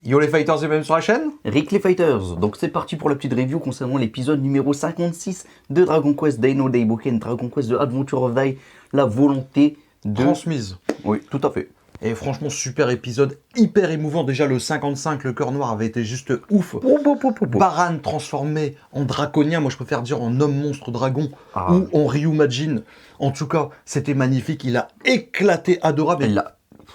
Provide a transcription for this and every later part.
Yo les fighters, et même sur la chaîne. Rick les Fighters, donc c'est parti pour la petite review concernant l'épisode numéro 56 de Dragon Quest Dino Daiboken, Dragon Quest de Adventure of Dai, la volonté de... Transmise. Oui, tout à fait. Et franchement, super épisode, hyper émouvant. Déjà, le 55, le cœur noir, avait été juste ouf. Baran transformé en draconien, moi je préfère dire en homme monstre dragon, ou en Ryumajin. En tout cas, c'était magnifique, il a éclaté Adora.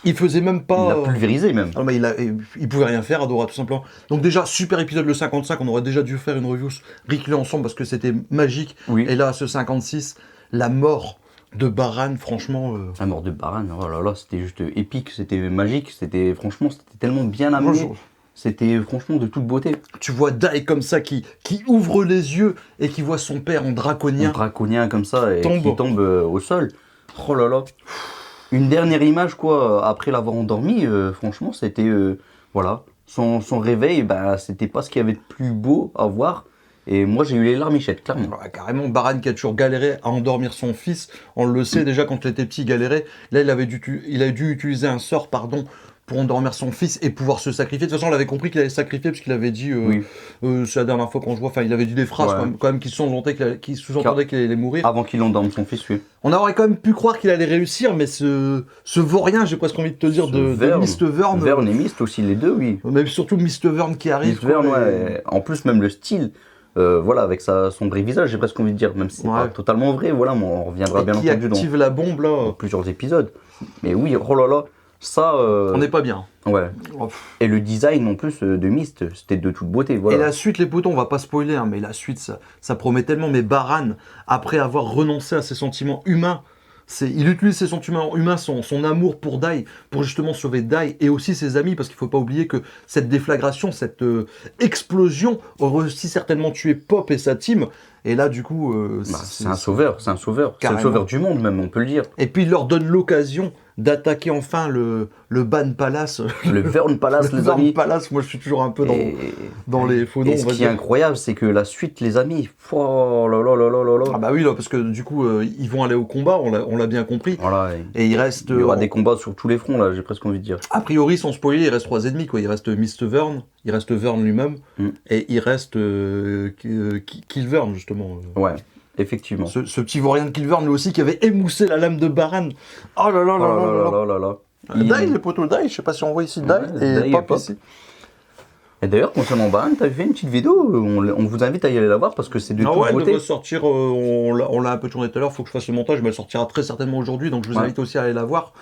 Il faisait même pas... Il l'a pulvérisé même. Ah, mais il pouvait rien faire, Adora, tout simplement. Donc déjà, super épisode le 55, on aurait déjà dû faire une review Rick ensemble parce que c'était magique. Oui. Et là, ce 56, la mort de Baran, franchement... La mort de Baran, oh là là, c'était juste épique, c'était magique, franchement, c'était tellement bien amené. C'était franchement de toute beauté. Tu vois Dai comme ça qui ouvre les yeux et qui voit son père en draconien. En draconien comme ça et qui tombe au sol. Oh là là. Une dernière image quoi, après l'avoir endormi, franchement c'était, voilà, son réveil, bah, c'était pas ce qu'il y avait de plus beau à voir. Et moi j'ai eu les larmichettes, clairement. Ouais, carrément, Baran qui a toujours galéré à endormir son fils, on le sait déjà quand il était petit, il galérait. Là il a dû utiliser un sort, pour endormir son fils et pouvoir se sacrifier. De toute façon, on avait compris qu'il allait se sacrifier parce qu'il avait dit, c'est la dernière fois qu'on se voit, enfin il avait dit des phrases quand même qui sous-entendaient qu'il allait mourir. Avant qu'il endorme son fils, oui. On aurait quand même pu croire qu'il allait réussir, mais ce vaurien, j'ai presque envie de te dire, de Mist Vern. Vern et Mist aussi, les deux, oui. Mais surtout Mist Vern qui arrive. Mist Vern, ouais. En plus, même le style. Voilà, avec son vrai visage, j'ai presque envie de dire, même si c'est pas totalement vrai, voilà, mais on reviendra bien entendu dans la bombe, là. Dans plusieurs épisodes. Mais oui, oh là là, ça... On n'est pas bien. Ouais. Et le design en plus de Mist, c'était de toute beauté, voilà. Et la suite, les potons, on va pas spoiler, hein, mais la suite, ça promet tellement. Mais Baran, après avoir renoncé à ses sentiments humains, il utilise ses sentiments humains, son amour pour Dai, pour justement sauver Dai et aussi ses amis, parce qu'il faut pas oublier que cette déflagration, cette explosion aurait aussi certainement tué Pop et sa team. Et là, du coup... c'est un sauveur, c'est un sauveur. C'est le sauveur du monde, même, on peut le dire. Et puis, il leur donne l'occasion d'attaquer enfin le Ban Palace. Le Vern Palace, les amis. Le Vern Palace, moi, je suis toujours un peu dans les faux noms. Et ce qui est incroyable, c'est que la suite, les amis, oh là là là là là là. Ah bah oui, là, parce que du coup, ils vont aller au combat, on l'a bien compris. Voilà, et il reste... Il y aura des combats sur tous les fronts, là, j'ai presque envie de dire. A priori, sans spoiler, il reste 3 ennemis, quoi. Il reste Mist Vern, il reste Vern lui-même, et il reste Kilvern, justement. Ouais. Effectivement. Ce petit vaurien de Kilvern, lui aussi, qui avait émoussé la lame de Baran. Oh là là là là là. Dai, les poteaux Dai, je sais pas si on voit ici Dai et Pop ici. Et d'ailleurs, concernant Baran, t'avais fait une petite vidéo, on vous invite à y aller la voir parce que c'est de toute beauté. Elle devrait sortir, on l'a un peu tourné tout à l'heure, faut que je fasse le montage, mais elle sortira très certainement aujourd'hui, donc je vous invite aussi à aller la voir.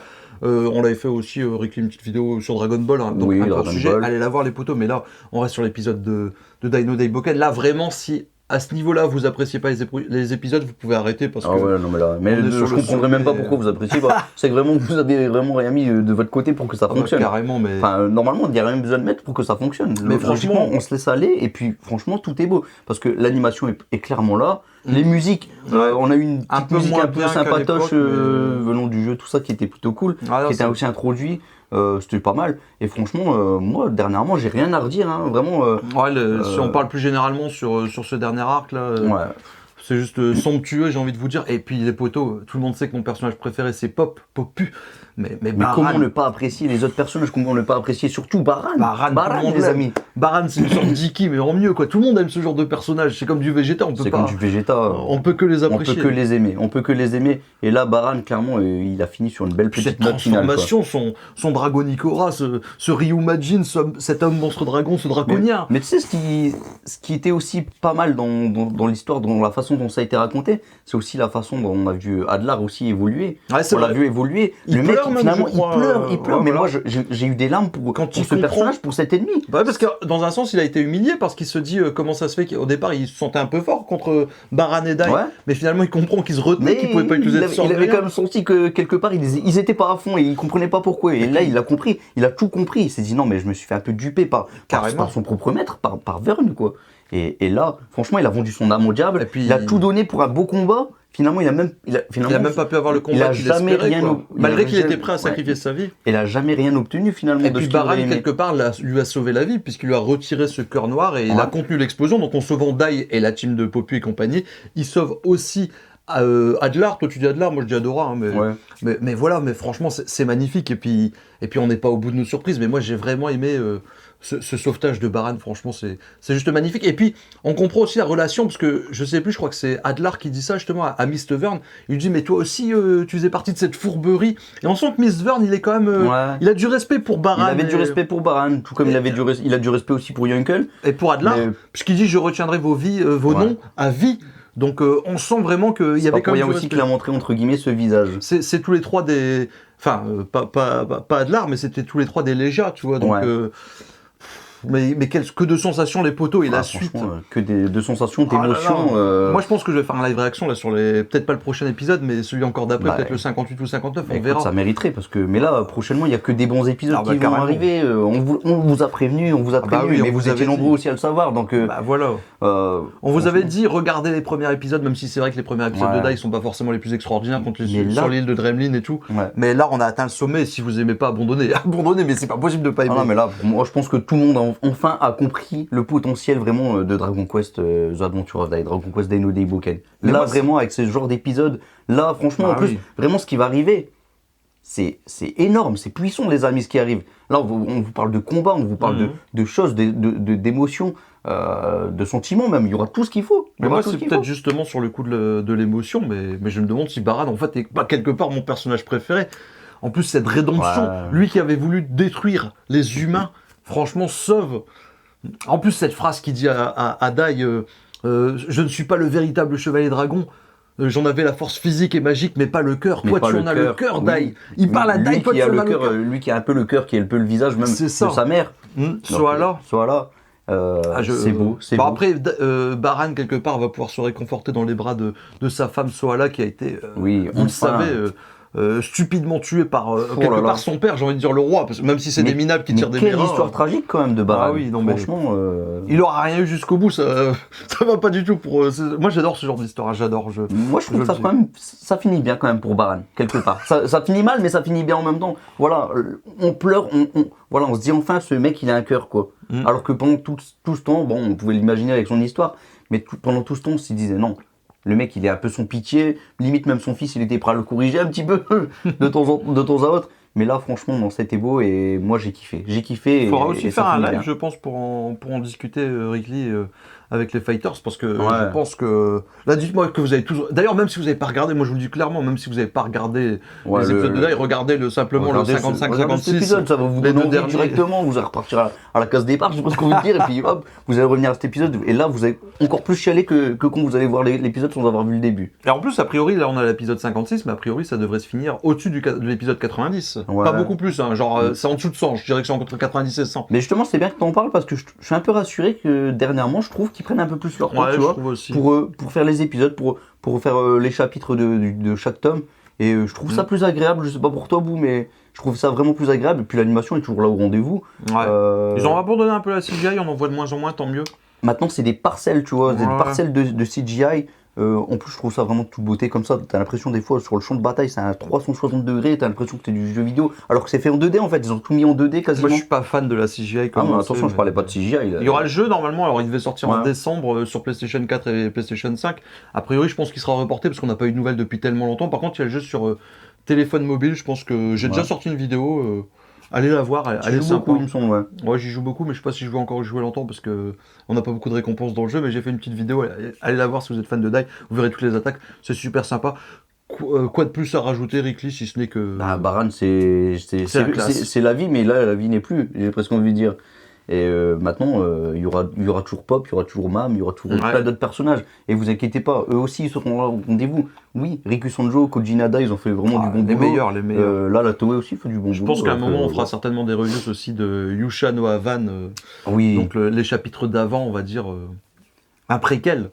On l'avait fait aussi, Rick, une petite vidéo sur Dragon Ball, hein, donc un autre sujet, allez la voir les poteaux, mais là, on reste sur l'épisode de Dino Daiboken. Là, vraiment, si... À ce niveau-là, vous appréciez pas les épisodes, vous pouvez arrêter parce que... Ah ouais, non mais là, je comprendrais même pas pourquoi vous appréciez pas. C'est que vraiment, vous avez vraiment rien mis de votre côté pour que ça fonctionne. Carrément, mais... Enfin, normalement, il n'y a rien besoin de mettre pour que ça fonctionne. Mais franchement, on se laisse aller et puis franchement, tout est beau. Parce que l'animation est clairement là. Les musiques, on a eu une petite musique un peu sympatoche venant du jeu, tout ça qui était plutôt cool, qui était aussi introduit. C'était pas mal et franchement moi dernièrement j'ai rien à redire hein, vraiment si on parle plus généralement sur ce dernier arc là c'est juste somptueux, j'ai envie de vous dire. Et puis les poteaux, tout le monde sait que mon personnage préféré c'est Popu. Mais comment ne pas apprécier les autres personnages, comment ne pas apprécier surtout Baran, les amis. Baran c'est une sorte d'Iki mais en mieux quoi. Tout le monde aime ce genre de personnage. C'est comme du Vegeta, on peut que les apprécier. On peut que les aimer. Et là Baran clairement il a fini sur une belle petite note finale. Cette transformation, son Dragonicora, ce Ryumajin, cet homme monstre dragon, ce draconien. Mais tu sais ce qui était aussi pas mal dans l'histoire, dans la façon dont ça a été raconté, c'est aussi la façon dont on a vu Adlar aussi évoluer. On l'a vu évoluer. Le mec finalement il pleure, mais moi j'ai eu des larmes pour ce personnage, pour cet ennemi. Ouais, parce que dans un sens il a été humilié parce qu'il se dit comment ça se fait qu'au départ il se sentait un peu fort contre Baran et Dai, mais finalement il comprend qu'il se retenait, qu'il pouvait pas utiliser de sort. Il avait quand même senti que quelque part ils étaient pas à fond et il comprenait pas pourquoi. Et là il a compris, il a tout compris. Il s'est dit non mais je me suis fait un peu duper par son propre maître, par Vern quoi. Et là, franchement, il a vendu son âme au diable. Et puis, il a tout donné pour un beau combat. Finalement, il a même pas pu avoir le combat qu'il espérait. Malgré qu'il était prêt à sacrifier sa vie. Il a jamais rien obtenu finalement. Et puis Baran, quelque part, lui a sauvé la vie puisqu'il lui a retiré ce cœur noir et il a contenu l'explosion. Donc en sauvant Dai et la team de Popu et compagnie, il sauve aussi Adlar. Toi tu dis Adlar, moi je dis Adora. Hein, mais voilà, mais franchement c'est magnifique. Et puis on n'est pas au bout de nos surprises. Mais moi j'ai vraiment aimé ce sauvetage de Baran, franchement, c'est juste magnifique. Et puis, on comprend aussi la relation, parce que je sais plus, je crois que c'est Adlar qui dit ça justement à Miss Vern. Il lui dit, mais toi aussi, tu faisais partie de cette fourberie. Et on sent que Miss Vern, il est quand même. Il a du respect pour Baran. Il avait du respect pour Baran, tout comme il a du respect aussi pour Yunkel. Et pour Adlar, puisqu'il dit, je retiendrai vos noms à vie. Donc on sent vraiment qu'il y avait quand même. Il y a aussi qu'il a montré entre guillemets ce visage. C'est tous les trois des. Enfin, pas Adlar, mais c'était tous les trois des Légia, tu vois. Donc. Mais que de sensations les poteaux et la suite. Que de sensations, d'émotions. Moi je pense que je vais faire un live réaction là sur peut-être pas le prochain épisode, mais celui encore d'après, peut-être le 58 ou 59, on verra. Ça mériterait parce que, mais là prochainement il n'y a que des bons épisodes qui vont arriver. On vous a prévenu, mais vous étiez nombreux aussi à le savoir. Donc voilà. On vous avait dit, regardez les premiers épisodes, même si c'est vrai que les premiers épisodes de Die sont pas forcément les plus extraordinaires sur l'île de Dremlin et tout. Mais là on a atteint le sommet, et si vous aimez pas abandonnez, mais c'est pas possible de pas aimer. Non mais là, moi je pense que tout le monde enfin a compris le potentiel vraiment de Dragon Quest, The Adventure of Die, Dragon Quest Dino Deiboken. Là vraiment avec ce genre d'épisode, là franchement en plus vraiment ce qui va arriver, c'est énorme, c'est puissant les amis ce qui arrive. Là on vous parle de combat, on vous parle de choses, d'émotions, de sentiments même, il y aura tout ce qu'il faut. Mais moi c'est peut-être justement sur le coup de l'émotion, mais je me demande si Baran en fait est pas quelque part mon personnage préféré. En plus cette rédemption, lui qui avait voulu détruire les humains, franchement, sauve. En plus, cette phrase qu'il dit à Dai, je ne suis pas le véritable chevalier dragon. J'en avais la force physique et magique, mais pas le cœur. Toi, tu en as le cœur, Dai. Il parle à Dai, toi, tu en as le cœur. Lui qui a un peu le cœur, qui est un peu le visage même de sa mère. Soit là. C'est beau. Après, Baran, quelque part, va pouvoir se réconforter dans les bras de sa femme Soala, qui a été, vous le savez... stupidement tué par par son père, j'ai envie de dire le roi, parce que même si c'est des minables qui tirent des quelle histoire tragique quand même de Baran. Franchement, il aura rien eu jusqu'au bout, ça va pas du tout pour. Moi j'adore ce genre d'histoire, Moi je trouve que ça quand même, ça finit bien quand même pour Baran quelque part. ça finit mal, mais ça finit bien en même temps. Voilà, on pleure, on se dit enfin ce mec il a un cœur quoi. Alors que pendant tout ce temps, bon, on pouvait l'imaginer avec son histoire, mais pendant tout ce temps, on se disait non. Le mec, il est un peu son pitié, limite même son fils, il était prêt à le corriger un petit peu de temps à autre. Mais là, franchement, non, c'était beau et moi j'ai kiffé. Il faudra aussi faire un live, je pense, pour en discuter, Rickly, avec les fighters, parce que je pense que... Là, dites-moi que vous avez tous... D'ailleurs, même si vous n'avez pas regardé, moi je vous le dis clairement, même si vous n'avez pas regardé les épisodes de Die, regardez simplement le 55-56. Épisode, ça va vous donner envie directement, vous allez repartir à la case départ, je sais pas ce qu'on veut dire, et puis hop, vous allez revenir à cet épisode, et là, vous allez encore plus chialer que quand vous allez voir l'épisode sans avoir vu le début. Et en plus, a priori, là on a l'épisode 56, mais a priori, ça devrait se finir au-dessus de l'épisode 90. Pas beaucoup plus, hein, genre c'est en dessous de 100, je dirais que c'est entre 90 et 100. Mais justement, c'est bien que tu en parles, parce que je suis un peu rassuré que dernièrement, je trouve qu'ils prennent un peu plus leur temps, tu vois, pour faire les épisodes, pour faire les chapitres de chaque tome. Et je trouve ça plus agréable, je sais pas pour toi, Bou, mais je trouve ça vraiment plus agréable. Et puis l'animation est toujours là au rendez-vous. Ils ont abandonné un peu la CGI, on en voit de moins en moins, tant mieux. Maintenant, c'est des parcelles, tu vois, des parcelles de CGI. En plus, je trouve ça vraiment de toute beauté comme ça. T'as l'impression des fois sur le champ de bataille, c'est à 360 degrés. T'as l'impression que t'es du jeu vidéo, alors que c'est fait en 2D en fait. Ils ont tout mis en 2D quasiment. Moi, je suis pas fan de la CGI. Attention, je parlais pas de CGI. Là. Il y aura le jeu normalement. Alors, il devait sortir en décembre sur PlayStation 4 et PlayStation 5. A priori, je pense qu'il sera reporté parce qu'on n'a pas eu de nouvelles depuis tellement longtemps. Par contre, il y a le jeu sur téléphone mobile. Je pense que j'ai déjà sorti une vidéo. Allez la voir, elle est sympa. Beaucoup, il me semble, ouais, j'y joue beaucoup, mais je sais pas si je vais encore y jouer longtemps parce que on n'a pas beaucoup de récompenses dans le jeu. Mais j'ai fait une petite vidéo, allez la voir si vous êtes fan de Die, vous verrez toutes les attaques, c'est super sympa. Quoi de plus à rajouter, Rickly, si ce n'est que. Baran, c'est la vie, mais là la vie n'est plus, j'ai presque envie de dire. Et maintenant, il y aura toujours Pop, il y aura toujours Mam, il y aura toujours plein d'autres personnages. Et vous inquiétez pas, eux aussi ils seront là au rendez-vous. Oui, Riku Sanjo, Koji Nada, ils ont fait vraiment du bon boulot. Les meilleurs. Là, la Toei aussi fait du bon boulot. Je pense qu'à un moment, on fera certainement des reviews aussi de Yusha no Havan. Donc les chapitres d'avant, on va dire, un préquel.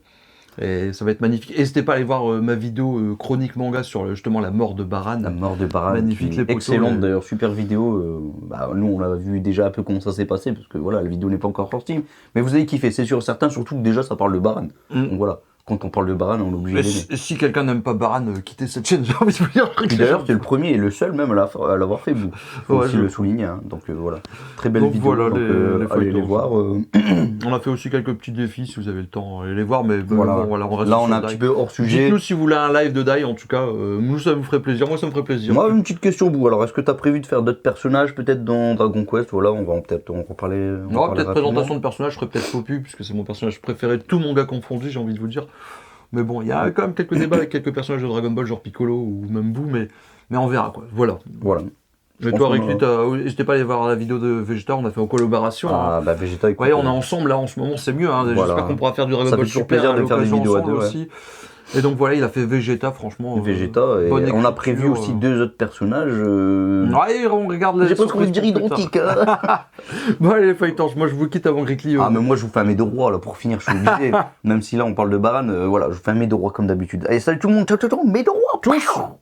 Et ça va être magnifique. N'hésitez pas à aller voir ma vidéo chronique manga sur justement la mort de Baran. La mort de Baran. Magnifique, les poteaux. Excellente d'ailleurs, super vidéo. Nous, on a vu déjà un peu comment ça s'est passé, parce que voilà, la vidéo n'est pas encore sortie. Mais vous avez kiffé, c'est sûr, certain, surtout que déjà ça parle de Baran. Donc voilà, Quand on parle de Baran, on est obligé d'aimer. Si quelqu'un n'aime pas Baran, quittez cette chaîne, j'ai envie de vous dire. D'ailleurs, tu es le premier et le seul même à l'avoir fait, vous. Faut aussi le souligner. Hein. Donc voilà, très belle vidéo. Voilà, allez les voir. On a fait aussi quelques petits défis si vous avez le temps, allez les voir. Mais voilà, on reste là on est un petit peu hors sujet. Dites-nous si vous voulez un live de Dai, en tout cas, nous ça vous ferait plaisir. Moi ça me ferait plaisir. Moi une petite question, vous. Alors est-ce que tu as prévu de faire d'autres personnages peut-être dans Dragon Quest? Voilà, on va peut-être en reparler. Peut-être présentation de personnage, je ferais peut-être Popu, puisque c'est mon personnage préféré de tout manga confondu, j'ai envie de vous dire. Mais bon, il y a quand même quelques débats avec quelques personnages de Dragon Ball, genre Piccolo ou même Boo, mais on verra quoi. Voilà. Mais toi, Rick, n'hésitez pas à aller voir la vidéo de Vegeta, on a fait en collaboration. Ah, bah Vegeta, écoute. Ouais, on est ensemble là en ce moment, c'est mieux. Hein. J'espère qu'on pourra faire du Dragon Ball Super. Ça fait plaisir de faire des vidéos à deux aussi. Et donc voilà, il a fait Vegeta, franchement. Vegeta, et on a prévu aussi 2 autres personnages. Ouais, on regarde les. J'ai pas envie de dire identiques. Bon, allez, Fighters, moi je vous quitte avant Rick Lee. Ah, mais moi je vous fais un Médo Roi là pour finir, je suis obligé. Même si là on parle de Baran, voilà, je vous fais un Médo Roi comme d'habitude. Allez, salut tout le monde, ciao, Médo Roi.